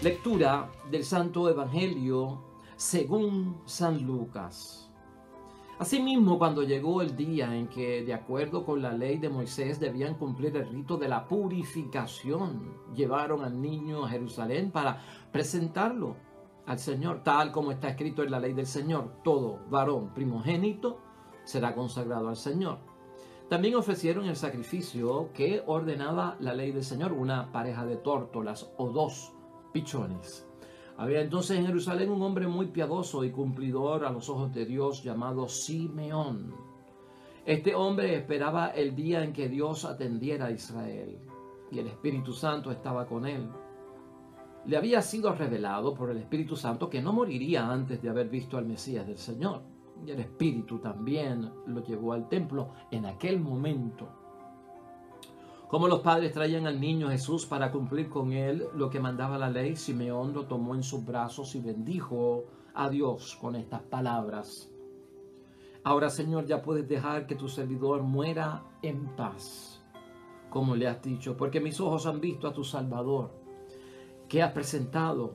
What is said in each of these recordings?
Lectura del Santo Evangelio según San Lucas. Asimismo, cuando llegó el día en que, de acuerdo con la ley de Moisés, debían cumplir el rito de la purificación, llevaron al niño a Jerusalén para presentarlo al Señor, tal como está escrito en la ley del Señor: todo varón primogénito será consagrado al Señor. También ofrecieron el sacrificio que ordenaba la ley del Señor, una pareja de tórtolas o 2 pichones. Había entonces en Jerusalén un hombre muy piadoso y cumplidor a los ojos de Dios llamado Simeón. Este hombre esperaba el día en que Dios atendiera a Israel, y el Espíritu Santo estaba con él. Le había sido revelado por el Espíritu Santo que no moriría antes de haber visto al Mesías del Señor. Y el Espíritu también lo llevó al templo en aquel momento. Como los padres traían al niño Jesús para cumplir con él lo que mandaba la ley, Simeón lo tomó en sus brazos y bendijo a Dios con estas palabras: Ahora, Señor, ya puedes dejar que tu servidor muera en paz, como le has dicho, porque mis ojos han visto a tu Salvador, que has presentado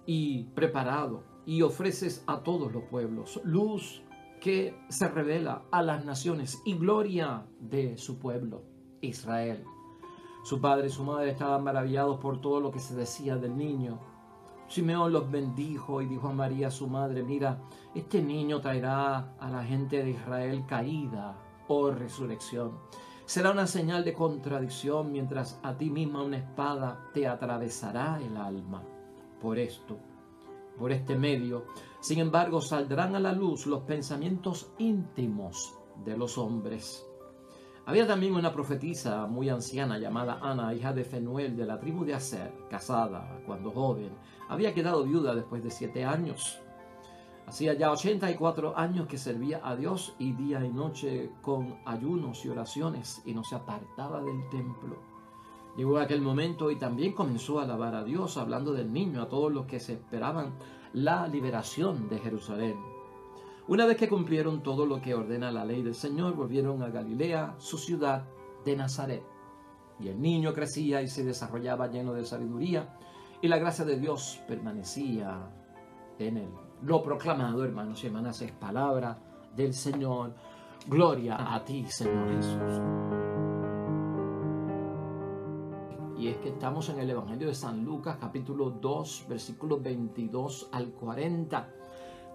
y preparado y ofreces a todos los pueblos, luz que se revela a las naciones y gloria de su pueblo, Israel. Su padre y su madre estaban maravillados por todo lo que se decía del niño. Simeón los bendijo y dijo a María, su madre: mira, este niño traerá a la gente de Israel caída o resurrección. Será una señal de contradicción, mientras a ti misma una espada te atravesará el alma. Por este medio, sin embargo, saldrán a la luz los pensamientos íntimos de los hombres. Había también una profetisa muy anciana llamada Ana, hija de Fenuel, de la tribu de Aser, casada cuando joven. Había quedado viuda después de 7 años. Hacía ya 84 años que servía a Dios y día y noche con ayunos y oraciones, y no se apartaba del templo. Llegó aquel momento y también comenzó a alabar a Dios, hablando del niño a todos los que se esperaban la liberación de Jerusalén. Una vez que cumplieron todo lo que ordena la ley del Señor, volvieron a Galilea, su ciudad de Nazaret. Y el niño crecía y se desarrollaba lleno de sabiduría, y la gracia de Dios permanecía en él. Lo proclamado, hermanos y hermanas, es palabra del Señor. Gloria a ti, Señor Jesús. Y es que estamos en el Evangelio de San Lucas, capítulo 2, versículos 22 al 40.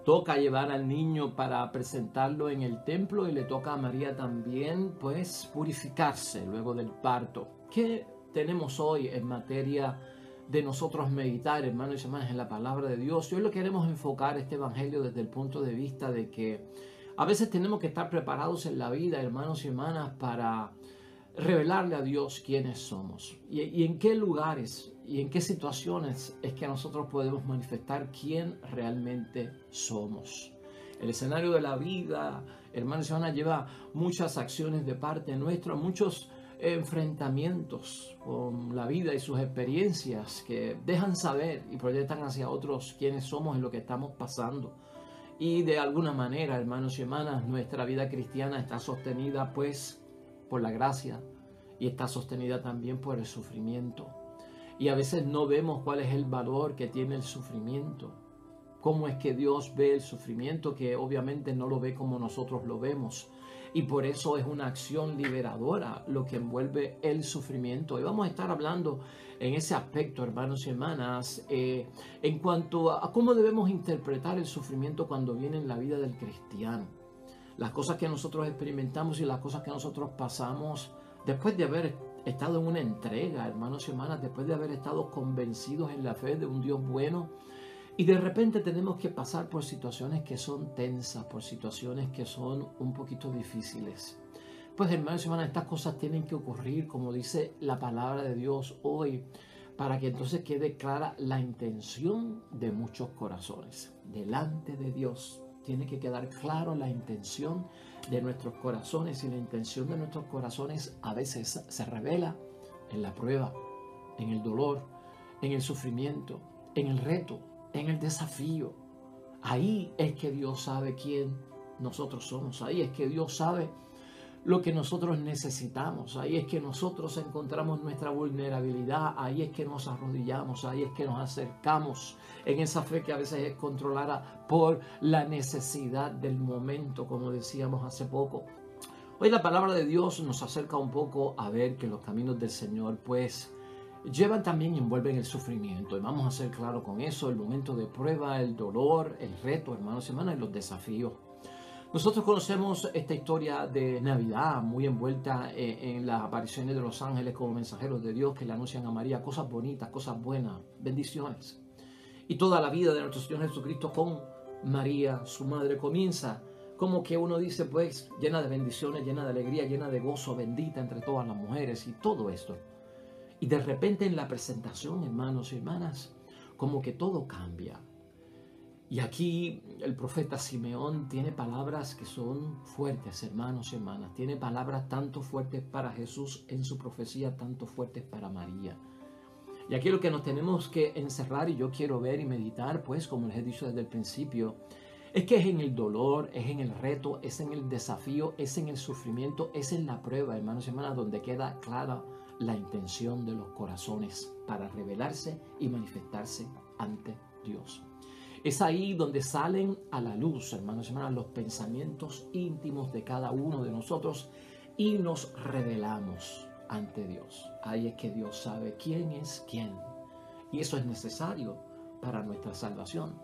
Toca llevar al niño para presentarlo en el templo, y le toca a María también, pues, purificarse luego del parto. ¿Qué tenemos hoy en materia de nosotros meditar, hermanos y hermanas, en la palabra de Dios? Y hoy lo queremos enfocar este evangelio desde el punto de vista de que a veces tenemos que estar preparados en la vida, hermanos y hermanas, para revelarle a Dios quiénes somos y en qué lugares y en qué situaciones es que nosotros podemos manifestar quién realmente somos. El escenario de la vida, hermanos y hermanas, lleva muchas acciones de parte nuestra, muchos enfrentamientos con la vida y sus experiencias que dejan saber y proyectan hacia otros quiénes somos y lo que estamos pasando. Y de alguna manera, hermanos y hermanas, nuestra vida cristiana está sostenida pues por la gracia, y está sostenida también por el sufrimiento. Y a veces no vemos cuál es el valor que tiene el sufrimiento. Cómo es que Dios ve el sufrimiento, que obviamente no lo ve como nosotros lo vemos. Y por eso es una acción liberadora lo que envuelve el sufrimiento. Y vamos a estar hablando en ese aspecto, hermanos y hermanas, en cuanto a cómo debemos interpretar el sufrimiento cuando viene en la vida del cristiano. Las cosas que nosotros experimentamos y las cosas que nosotros pasamos después de haber estado en una entrega, hermanos y hermanas, después de haber estado convencidos en la fe de un Dios bueno, y de repente tenemos que pasar por situaciones que son tensas, por situaciones que son un poquito difíciles. Pues, hermanos y hermanas, estas cosas tienen que ocurrir, como dice la palabra de Dios hoy, para que entonces quede clara la intención de muchos corazones delante de Dios. Tiene que quedar claro la intención de nuestros corazones, y la intención de nuestros corazones a veces se revela en la prueba, en el dolor, en el sufrimiento, en el reto, en el desafío. Ahí es que Dios sabe quién nosotros somos. Ahí es que Dios sabe lo que nosotros necesitamos. Ahí es que nosotros encontramos nuestra vulnerabilidad, ahí es que nos arrodillamos, ahí es que nos acercamos en esa fe que a veces es controlada por la necesidad del momento, como decíamos hace poco. Hoy la palabra de Dios nos acerca un poco a ver que los caminos del Señor pues llevan también y envuelven el sufrimiento. Y vamos a ser claros con eso, el momento de prueba, el dolor, el reto, hermanos y hermanas, y los desafíos. Nosotros conocemos esta historia de Navidad muy envuelta en las apariciones de los ángeles como mensajeros de Dios que le anuncian a María cosas bonitas, cosas buenas, bendiciones. Y toda la vida de nuestro Señor Jesucristo con María, su madre, comienza como que uno dice pues llena de bendiciones, llena de alegría, llena de gozo, bendita entre todas las mujeres y todo esto. Y de repente en la presentación, hermanos y hermanas, como que todo cambia. Y aquí el profeta Simeón tiene palabras que son fuertes, hermanos y hermanas. Tiene palabras tanto fuertes para Jesús en su profecía, tanto fuertes para María. Y aquí lo que nos tenemos que encerrar, y yo quiero ver y meditar, pues como les he dicho desde el principio, es que es en el dolor, es en el reto, es en el desafío, es en el sufrimiento, es en la prueba, hermanos y hermanas, donde queda clara la intención de los corazones para revelarse y manifestarse ante Dios. Es ahí donde salen a la luz, hermanos y hermanas, los pensamientos íntimos de cada uno de nosotros y nos revelamos ante Dios. Ahí es que Dios sabe quién es quién. Y eso es necesario para nuestra salvación.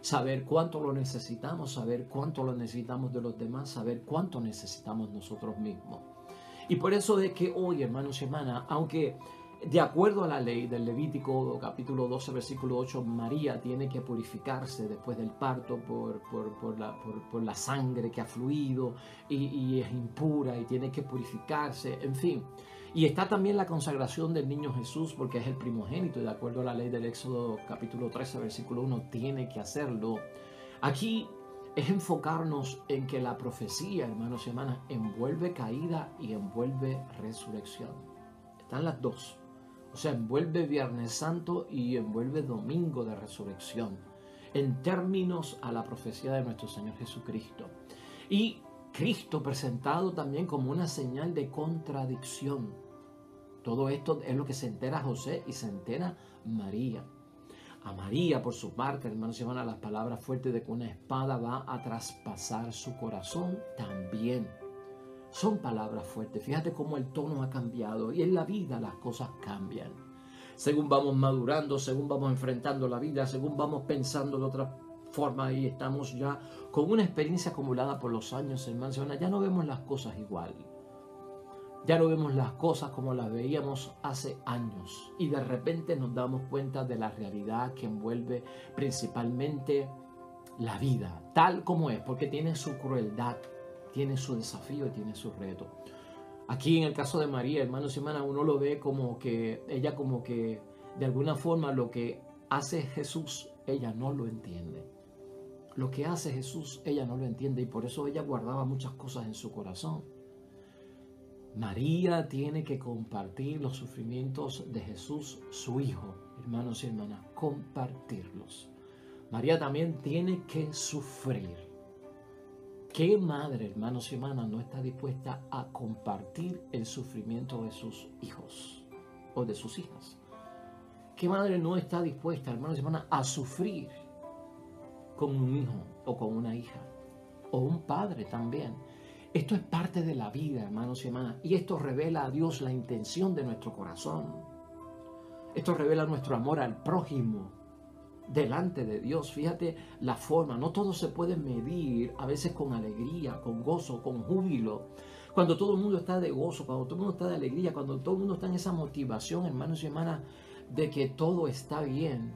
Saber cuánto lo necesitamos, saber cuánto lo necesitamos de los demás, saber cuánto necesitamos nosotros mismos. Y por eso es que hoy, hermanos y hermanas, aunque de acuerdo a la ley del Levítico capítulo 12, versículo 8, María tiene que purificarse después del parto por la sangre que ha fluido y es impura y tiene que purificarse, en fin. Y está también la consagración del niño Jesús porque es el primogénito y de acuerdo a la ley del Éxodo capítulo 13, versículo 1, tiene que hacerlo. Aquí es enfocarnos en que la profecía, hermanos y hermanas, envuelve caída y envuelve resurrección. Están las dos. O sea, envuelve Viernes Santo y envuelve Domingo de Resurrección, en términos a la profecía de nuestro Señor Jesucristo. Y Cristo presentado también como una señal de contradicción. Todo esto es lo que se entera José y se entera María. A María, por su parte, hermanos y hermanas, las palabras fuertes de que una espada va a traspasar su corazón también. Son palabras fuertes. Fíjate cómo el tono ha cambiado y en la vida las cosas cambian. Según vamos madurando, según vamos enfrentando la vida, según vamos pensando de otra forma y estamos ya con una experiencia acumulada por los años, hermanos, ya no vemos las cosas igual. Ya no vemos las cosas como las veíamos hace años y de repente nos damos cuenta de la realidad que envuelve principalmente la vida, tal como es, porque tiene su crueldad, tiene su desafío y tiene su reto. Aquí en el caso de María, hermanos y hermanas, uno lo ve como que ella como que de alguna forma lo que hace Jesús, ella no lo entiende. Lo que hace Jesús, ella no lo entiende y por eso ella guardaba muchas cosas en su corazón. María tiene que compartir los sufrimientos de Jesús, su Hijo, hermanos y hermanas, compartirlos. María también tiene que sufrir. ¿Qué madre, hermanos y hermanas, no está dispuesta a compartir el sufrimiento de sus hijos o de sus hijas? ¿Qué madre no está dispuesta, hermanos y hermanas, a sufrir con un hijo o con una hija? O un padre también. Esto es parte de la vida, hermanos y hermanas, y esto revela a Dios la intención de nuestro corazón. Esto revela nuestro amor al prójimo delante de Dios. Fíjate la forma, no todo se puede medir a veces con alegría, con gozo, con júbilo. Cuando todo el mundo está de gozo, cuando todo el mundo está de alegría, cuando todo el mundo está en esa motivación, hermanos y hermanas, de que todo está bien,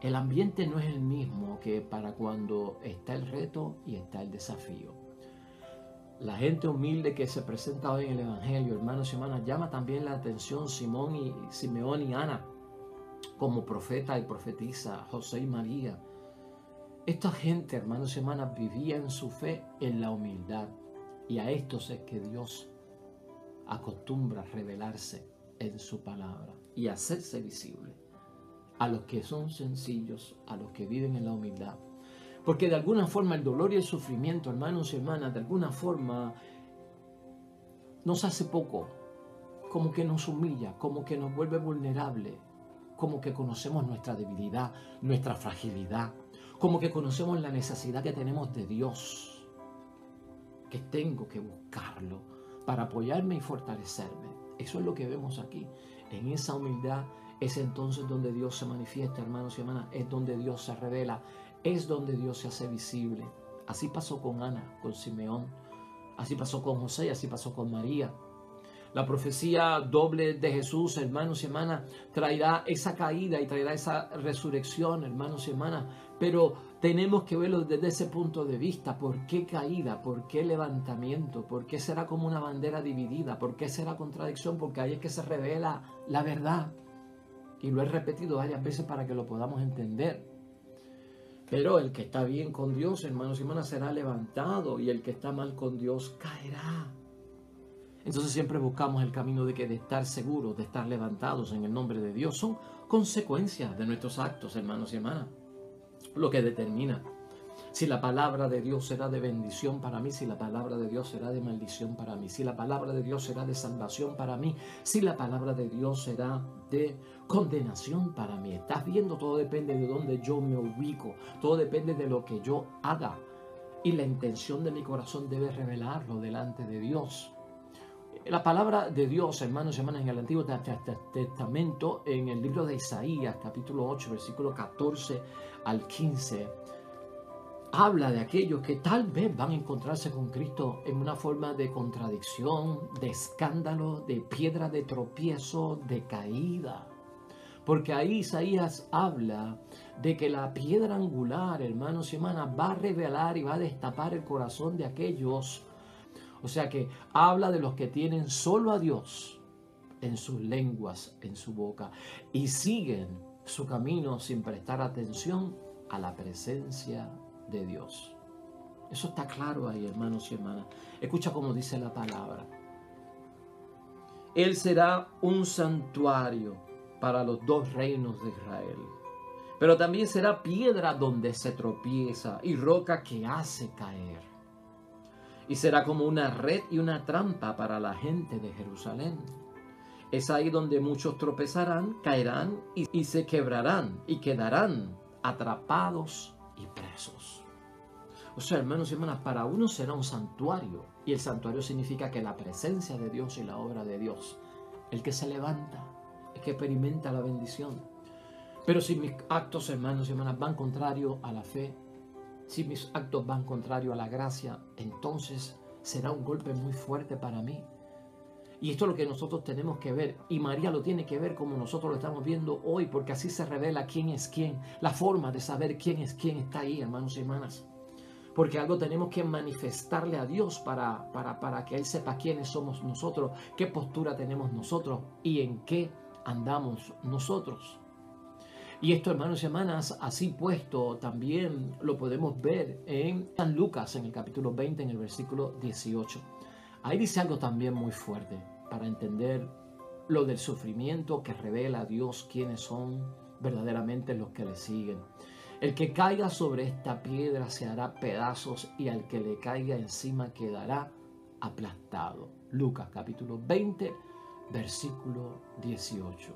el ambiente no es el mismo que para cuando está el reto y está el desafío. La gente humilde que se presenta hoy en el Evangelio, hermanos y hermanas, llama también la atención Simeón y Ana, como profeta y profetisa, José y María. Esta gente, hermanos y hermanas, vivía en su fe en la humildad. Y a estos es que Dios acostumbra a revelarse en su palabra y hacerse visible a los que son sencillos, a los que viven en la humildad. Porque de alguna forma el dolor y el sufrimiento, hermanos y hermanas, de alguna forma nos hace poco, como que nos humilla, como que nos vuelve vulnerable, como que conocemos nuestra debilidad, nuestra fragilidad, como que conocemos la necesidad que tenemos de Dios, que tengo que buscarlo para apoyarme y fortalecerme. Eso es lo que vemos aquí. En esa humildad es entonces donde Dios se manifiesta, hermanos y hermanas, es donde Dios se revela, es donde Dios se hace visible. Así pasó con Ana, con Simeón, así pasó con José, así pasó con María. La profecía doble de Jesús, hermanos y hermanas, traerá esa caída y traerá esa resurrección, hermanos y hermanas. Pero tenemos que verlo desde ese punto de vista. ¿Por qué caída? ¿Por qué levantamiento? ¿Por qué será como una bandera dividida? ¿Por qué será contradicción? Porque ahí es que se revela la verdad. Y lo he repetido varias veces para que lo podamos entender. Pero el que está bien con Dios, hermanos y hermanas, será levantado. Y el que está mal con Dios caerá. Entonces siempre buscamos el camino de estar seguros, de estar levantados en el nombre de Dios. Son consecuencias de nuestros actos, hermanos y hermanas. Lo que determina si la palabra de Dios será de bendición para mí, si la palabra de Dios será de maldición para mí, si la palabra de Dios será de salvación para mí, si la palabra de Dios será de condenación para mí. Estás viendo, todo depende de dónde yo me ubico, todo depende de lo que yo haga. Y la intención de mi corazón debe revelarlo delante de Dios. La palabra de Dios, hermanos y hermanas, en el Antiguo Testamento, en el libro de Isaías, capítulo 8, versículo 14 al 15, habla de aquellos que tal vez van a encontrarse con Cristo en una forma de contradicción, de escándalo, de piedra de tropiezo, de caída. Porque ahí Isaías habla de que la piedra angular, hermanos y hermanas, va a revelar y va a destapar el corazón de aquellos. O sea que habla de los que tienen solo a Dios en sus lenguas, en su boca, y siguen su camino sin prestar atención a la presencia de Dios. Eso está claro ahí, hermanos y hermanas. Escucha cómo dice la palabra. Él será un santuario para los dos reinos de Israel, pero también será piedra donde se tropieza y roca que hace caer. Y será como una red y una trampa para la gente de Jerusalén. Es ahí donde muchos tropezarán, caerán y se quebrarán y quedarán atrapados y presos. O sea, hermanos y hermanas, para uno será un santuario. Y el santuario significa que la presencia de Dios y la obra de Dios, el que se levanta, el que experimenta la bendición. Pero si mis actos, hermanos y hermanas, van contrario a la fe, si mis actos van contrario a la gracia, entonces será un golpe muy fuerte para mí. Y esto es lo que nosotros tenemos que ver. Y María lo tiene que ver como nosotros lo estamos viendo hoy, porque así se revela quién es quién. La forma de saber quién es quién está ahí, hermanos y hermanas. Porque algo tenemos que manifestarle a Dios para que Él sepa quiénes somos nosotros, qué postura tenemos nosotros y en qué andamos nosotros. Y esto, hermanos y hermanas, así puesto, también lo podemos ver en San Lucas, en el capítulo 20, en el versículo 18. Ahí dice algo también muy fuerte para entender lo del sufrimiento que revela a Dios quiénes son verdaderamente los que le siguen. El que caiga sobre esta piedra se hará pedazos y al que le caiga encima quedará aplastado. Lucas capítulo 20, versículo 18.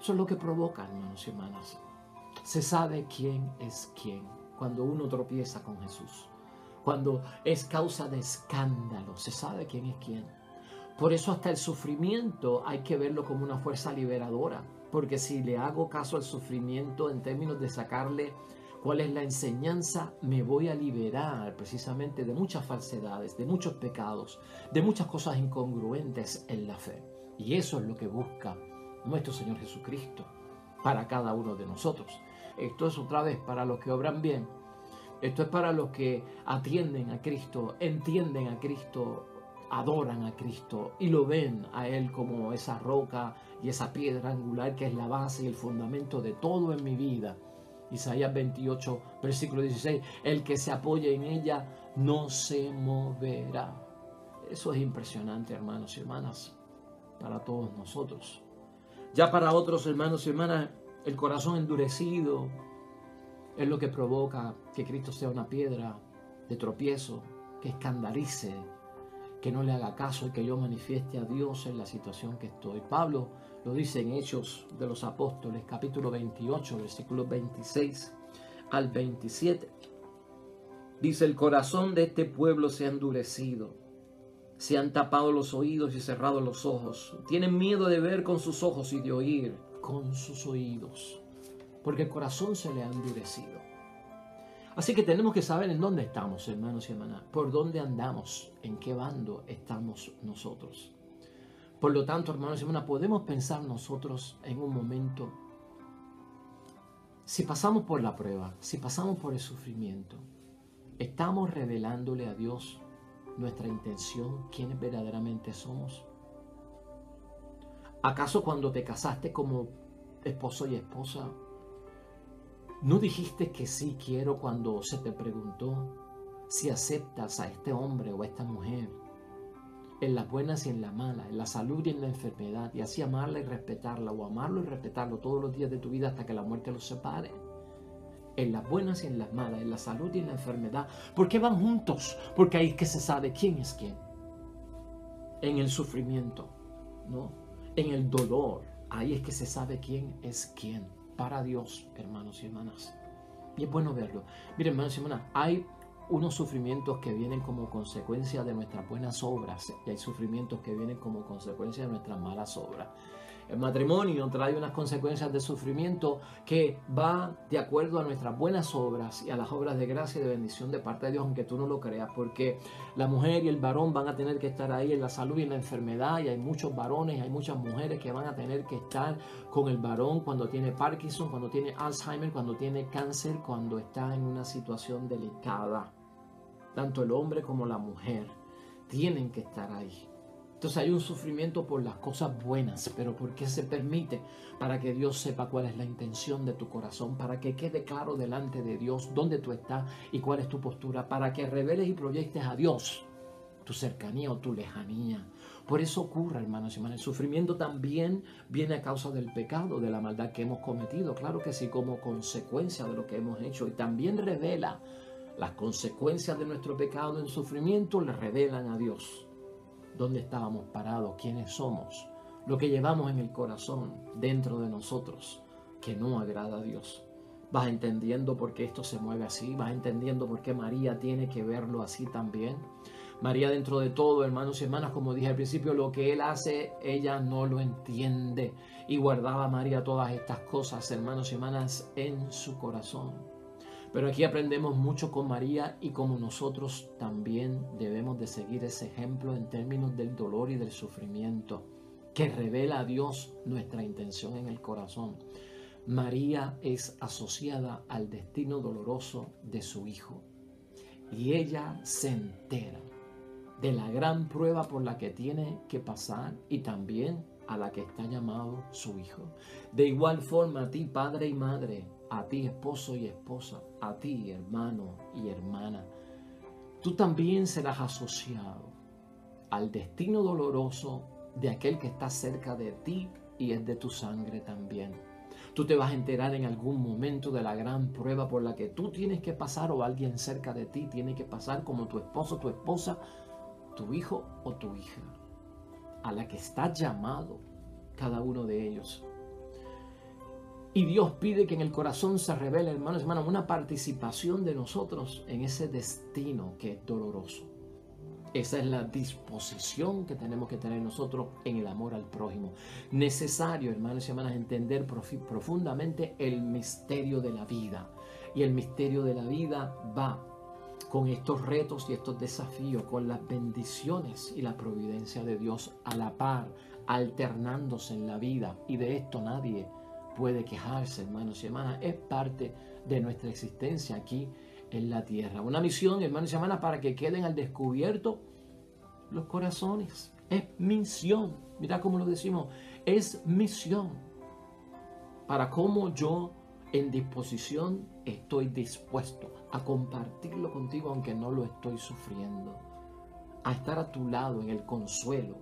Eso es lo que provoca, hermanos y hermanas. Se sabe quién es quién cuando uno tropieza con Jesús. Cuando es causa de escándalo, se sabe quién es quién. Por eso hasta el sufrimiento hay que verlo como una fuerza liberadora. Porque si le hago caso al sufrimiento en términos de sacarle cuál es la enseñanza, me voy a liberar precisamente de muchas falsedades, de muchos pecados, de muchas cosas incongruentes en la fe. Y eso es lo que busca nuestro Señor Jesucristo para cada uno de nosotros. Esto es otra vez para los que obran bien. Esto es para los que atienden a Cristo, entienden a Cristo, adoran a Cristo y lo ven a Él como esa roca y esa piedra angular que es la base y el fundamento de todo en mi vida. Isaías 28, versículo 16, el que se apoye en ella no se moverá. Eso es impresionante, hermanos y hermanas, para todos nosotros. Ya para otros, hermanos y hermanas, el corazón endurecido es lo que provoca que Cristo sea una piedra de tropiezo, que escandalice, que no le haga caso y que yo manifieste a Dios en la situación que estoy. Pablo lo dice en Hechos de los Apóstoles, capítulo 28, versículos 26 al 27. Dice: el corazón de este pueblo se ha endurecido, se han tapado los oídos y cerrado los ojos. Tienen miedo de ver con sus ojos y de oír con sus oídos, porque el corazón se le ha endurecido. Así que tenemos que saber en dónde estamos, hermanos y hermanas, por dónde andamos, en qué bando estamos nosotros. Por lo tanto, hermanos y hermanas, podemos pensar nosotros en un momento, si pasamos por la prueba, si pasamos por el sufrimiento, ¿estamos revelándole a Dios nuestra intención, quiénes verdaderamente somos? ¿Acaso cuando te casaste como esposo y esposa, no dijiste que sí quiero cuando se te preguntó si aceptas a este hombre o a esta mujer en las buenas y en las malas, en la salud y en la enfermedad, y así amarla y respetarla, o amarlo y respetarlo todos los días de tu vida hasta que la muerte los separe? En las buenas y en las malas, en la salud y en la enfermedad. ¿Por qué van juntos? Porque ahí es que se sabe quién es quién. En el sufrimiento, ¿no? En el dolor, ahí es que se sabe quién es quién. Para Dios, hermanos y hermanas. Y es bueno verlo. Miren, hermanos y hermanas, hay unos sufrimientos que vienen como consecuencia de nuestras buenas obras, y hay sufrimientos que vienen como consecuencia de nuestras malas obras. El matrimonio trae unas consecuencias de sufrimiento que va de acuerdo a nuestras buenas obras y a las obras de gracia y de bendición de parte de Dios, aunque tú no lo creas, porque la mujer y el varón van a tener que estar ahí en la salud y en la enfermedad, y hay muchos varones, hay muchas mujeres que van a tener que estar con el varón cuando tiene Parkinson, cuando tiene Alzheimer, cuando tiene cáncer, cuando está en una situación delicada. Tanto el hombre como la mujer tienen que estar ahí. Entonces hay un sufrimiento por las cosas buenas, pero ¿por qué se permite? Para que Dios sepa cuál es la intención de tu corazón, para que quede claro delante de Dios dónde tú estás y cuál es tu postura, para que reveles y proyectes a Dios tu cercanía o tu lejanía. Por eso ocurre, hermanos y hermanas, el sufrimiento también viene a causa del pecado, de la maldad que hemos cometido, claro que sí, como consecuencia de lo que hemos hecho, y también revela las consecuencias de nuestro pecado en sufrimiento, le revelan a Dios dónde estábamos parados, quiénes somos, lo que llevamos en el corazón dentro de nosotros que no agrada a Dios. Vas entendiendo por qué esto se mueve así, vas entendiendo por qué María tiene que verlo así también. María, dentro de todo, hermanos y hermanas, como dije al principio, lo que Él hace, ella no lo entiende. Y guardaba María todas estas cosas, hermanos y hermanas, en su corazón. Pero aquí aprendemos mucho con María, y como nosotros también debemos de seguir ese ejemplo en términos del dolor y del sufrimiento, que revela a Dios nuestra intención en el corazón. María es asociada al destino doloroso de su hijo, y ella se entera de la gran prueba por la que tiene que pasar y también a la que está llamado su hijo. De igual forma, a ti, padre y madre, a ti, esposo y esposa, a ti, hermano y hermana, tú también serás asociado al destino doloroso de aquel que está cerca de ti y es de tu sangre también. Tú te vas a enterar en algún momento de la gran prueba por la que tú tienes que pasar, o alguien cerca de ti tiene que pasar, como tu esposo, tu esposa, tu hijo o tu hija, a la que está llamado cada uno de ellos. Y Dios pide que en el corazón se revele, hermanos y hermanas, una participación de nosotros en ese destino que es doloroso. Esa es la disposición que tenemos que tener nosotros en el amor al prójimo. Necesario, hermanos y hermanas, entender profundamente el misterio de la vida. Y el misterio de la vida va con estos retos y estos desafíos, con las bendiciones y la providencia de Dios a la par, alternándose en la vida. Y de esto nadie puede quejarse, hermanos y hermanas. Es parte de nuestra existencia aquí en la tierra. Una misión, hermanos y hermanas, para que queden al descubierto los corazones. Es misión. Mira cómo lo decimos. Es misión. Para cómo yo en disposición estoy dispuesto a compartirlo contigo, aunque no lo estoy sufriendo. A estar a tu lado en el consuelo,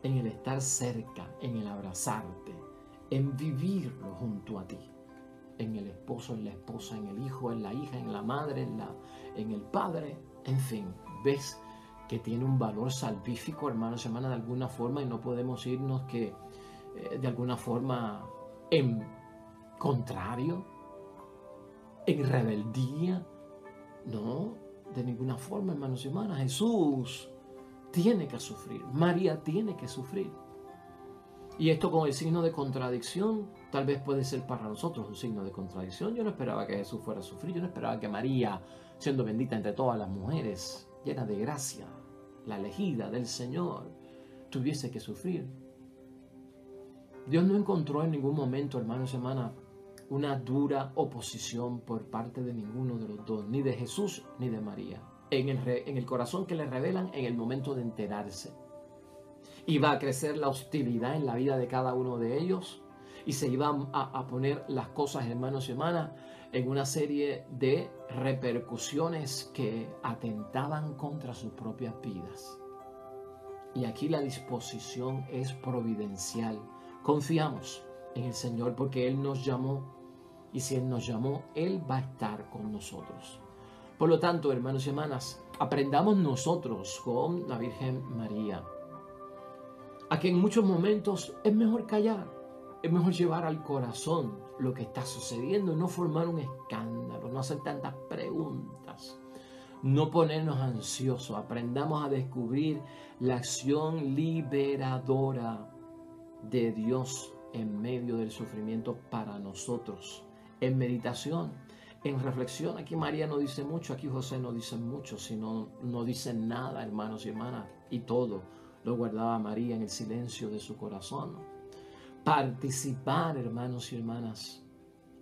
en el estar cerca, en el abrazarte, en vivirlo junto a ti. En el esposo, en la esposa, en el hijo, en la hija, en la madre, en el padre. En fin, ves que tiene un valor salvífico, hermanos y hermanas, de alguna forma, y no podemos irnos que de alguna forma en contrario, en rebeldía. No, de ninguna forma, hermanos y hermanas. Jesús tiene que sufrir, María tiene que sufrir. Y esto con el signo de contradicción, tal vez puede ser para nosotros un signo de contradicción. Yo no esperaba que Jesús fuera a sufrir, yo no esperaba que María, siendo bendita entre todas las mujeres, llena de gracia, la elegida del Señor, tuviese que sufrir. Dios no encontró en ningún momento, hermanos y hermanas, una dura oposición por parte de ninguno de los dos, ni de Jesús ni de María, en el corazón que le revelan en el momento de enterarse. Iba a crecer la hostilidad en la vida de cada uno de ellos y se iban a poner las cosas, hermanos y hermanas, en una serie de repercusiones que atentaban contra sus propias vidas. Y aquí la disposición es providencial. Confiamos en el Señor porque Él nos llamó, y si Él nos llamó, Él va a estar con nosotros. Por lo tanto, hermanos y hermanas, aprendamos nosotros con la Virgen María a que en muchos momentos es mejor callar, es mejor llevar al corazón lo que está sucediendo, no formar un escándalo, no hacer tantas preguntas, no ponernos ansiosos. Aprendamos a descubrir la acción liberadora de Dios en medio del sufrimiento para nosotros. En meditación, en reflexión, aquí María no dice mucho, aquí José no dice mucho, sino no dicen nada, hermanos y hermanas, y todo lo guardaba María en el silencio de su corazón. Participar, hermanos y hermanas,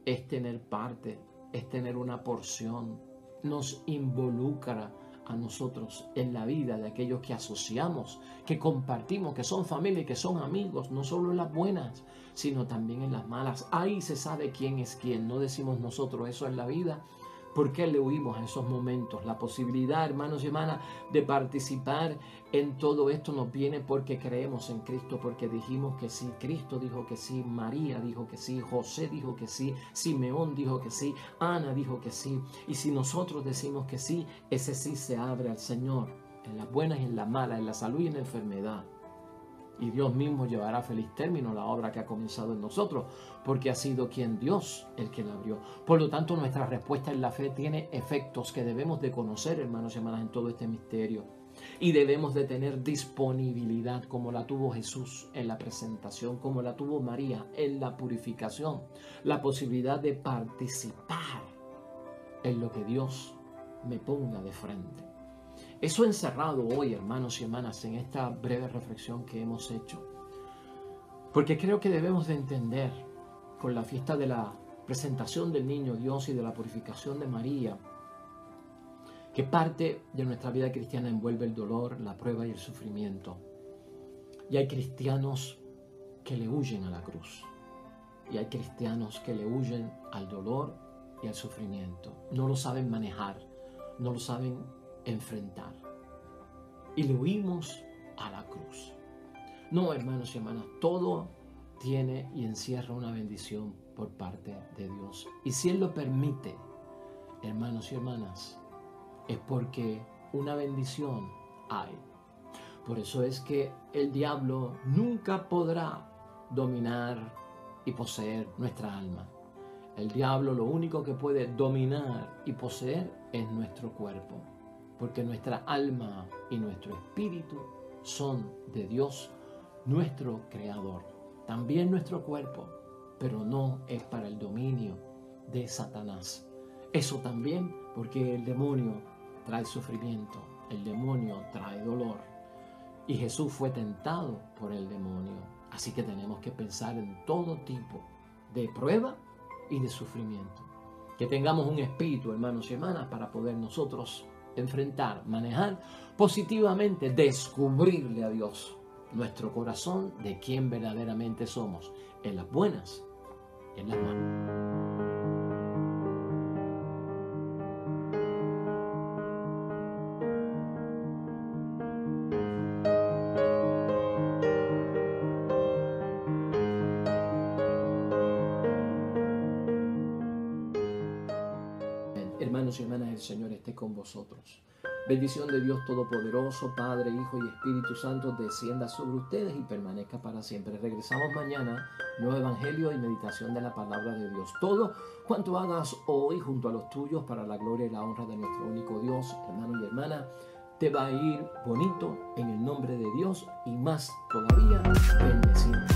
es tener parte, es tener una porción. Nos involucra a nosotros en la vida de aquellos que asociamos, que compartimos, que son familia y que son amigos, no solo en las buenas, sino también en las malas. Ahí se sabe quién es quién. No decimos nosotros eso en la vida. ¿Por qué le huimos a esos momentos? La posibilidad, hermanos y hermanas, de participar en todo esto nos viene porque creemos en Cristo, porque dijimos que sí. Cristo dijo que sí, María dijo que sí, José dijo que sí, Simeón dijo que sí, Ana dijo que sí. Y si nosotros decimos que sí, ese sí se abre al Señor, en las buenas y en las malas, en la salud y en la enfermedad. Y Dios mismo llevará a feliz término la obra que ha comenzado en nosotros, porque ha sido Dios el que la abrió. Por lo tanto, nuestra respuesta en la fe tiene efectos que debemos de conocer, hermanos y hermanas, en todo este misterio. Y debemos de tener disponibilidad como la tuvo Jesús en la presentación, como la tuvo María en la purificación. La posibilidad de participar en lo que Dios me ponga de frente. Eso encerrado hoy, hermanos y hermanas, en esta breve reflexión que hemos hecho. Porque creo que debemos de entender, con la fiesta de la presentación del niño Dios y de la purificación de María, que parte de nuestra vida cristiana envuelve el dolor, la prueba y el sufrimiento. Y hay cristianos que le huyen a la cruz. Y hay cristianos que le huyen al dolor y al sufrimiento. No lo saben manejar, no lo saben enfrentar. Y le huimos a la cruz. No, hermanos y hermanas, todo tiene y encierra una bendición por parte de Dios. Y si Él lo permite, hermanos y hermanas, es porque una bendición hay. Por eso es que el diablo nunca podrá dominar y poseer nuestra alma. El diablo lo único que puede dominar y poseer es nuestro cuerpo, porque nuestra alma y nuestro espíritu son de Dios, nuestro Creador. También nuestro cuerpo, pero no es para el dominio de Satanás. Eso también porque el demonio trae sufrimiento, el demonio trae dolor. Y Jesús fue tentado por el demonio. Así que tenemos que pensar en todo tipo de prueba y de sufrimiento. Que tengamos un espíritu, hermanos y hermanas, para poder nosotros enfrentar, manejar positivamente, descubrirle a Dios nuestro corazón de quién verdaderamente somos, en las buenas y en las malas. Hermanos y hermanas, el Señor esté con vosotros. Bendición de Dios Todopoderoso, Padre, Hijo y Espíritu Santo, descienda sobre ustedes y permanezca para siempre. Regresamos mañana, nuevo evangelio y meditación de la palabra de Dios. Todo cuanto hagas hoy junto a los tuyos para la gloria y la honra de nuestro único Dios, hermano y hermana, te va a ir bonito en el nombre de Dios y más todavía bendecido.